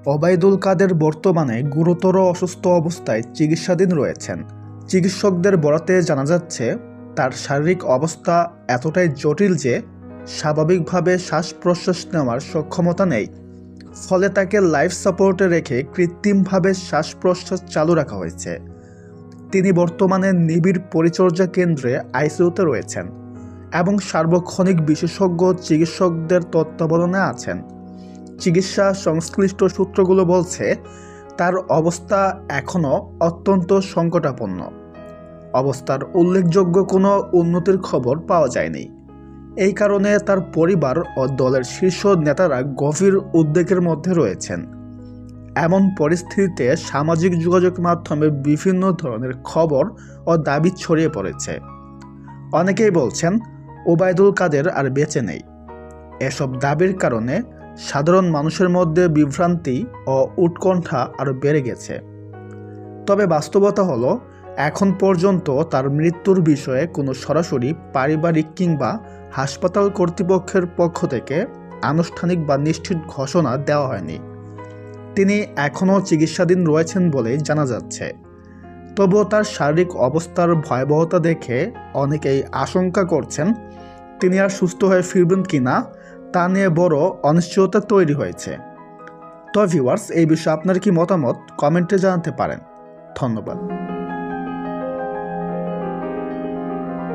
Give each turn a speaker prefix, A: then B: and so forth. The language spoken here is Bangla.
A: ওবায়দুল কাদের বর্তমানে গুরুতর অসুস্থ অবস্থায় চিকিৎসাধীন রয়েছেন। চিকিৎসকদের বরাতে জানা যাচ্ছে, তার শারীরিক অবস্থা এতটাই জটিল যে স্বাভাবিকভাবে শ্বাস-প্রশ্বাস নেওয়ার সক্ষমতা নেই। ফলে তাকে লাইফ সাপোর্টে রেখে কৃত্রিমভাবে শ্বাস-প্রশ্বাস চালু রাখা হয়েছে। তিনি বর্তমানে নিবিড় পরিচর্যা কেন্দ্রে আইসিইউতে রয়েছেন এবং সার্বক্ষণিক বিশেষজ্ঞ চিকিৎসকদের তত্ত্বাবধানে আছেন। চিকিৎসা সংশ্লিষ্ট সূত্রগুলো বলছে, তার অবস্থা এখনও অত্যন্ত সংকটাপন্ন। অবস্থার উল্লেখযোগ্য কোনো উন্নতির খবর পাওয়া যায়নি। এই কারণে তার পরিবার ও দলের শীর্ষ নেতারা গভীর উদ্বেগের মধ্যে রয়েছেন। এমন পরিস্থিতিতে সামাজিক যোগাযোগ মাধ্যমে বিভিন্ন ধরনের খবর ও দাবি ছড়িয়ে পড়েছে। অনেকেই বলছেন, ওবায়দুল কাদের আর বেঁচে নেই। এসব দাবির কারণে সাধারণ মানুষের মধ্যে বিভ্রান্তি ও উৎকণ্ঠা আরও বেড়ে গেছে। তবে বাস্তবতা হলো, এখন পর্যন্ত তার মৃত্যুর বিষয়ে কোনো সরাসরি পারিবারিক কিংবা হাসপাতাল কর্তৃপক্ষের পক্ষ থেকে আনুষ্ঠানিক বা নিশ্চিত ঘোষণা দেওয়া হয়নি। তিনি এখনও চিকিৎসাধীন রয়েছেন বলেই জানা যাচ্ছে। তবুও তার শারীরিক অবস্থার ভয়াবহতা দেখে অনেকেই আশঙ্কা করছেন, তিনি আর সুস্থ হয়ে ফিরবেন কিনা তা নিয়ে বড় অনিশ্চয়তা তৈরি হয়েছে। তো ভিউয়ার্স, এই বিষয়ে আপনার কি মতামত কমেন্টে জানাতে পারেন। ধন্যবাদ।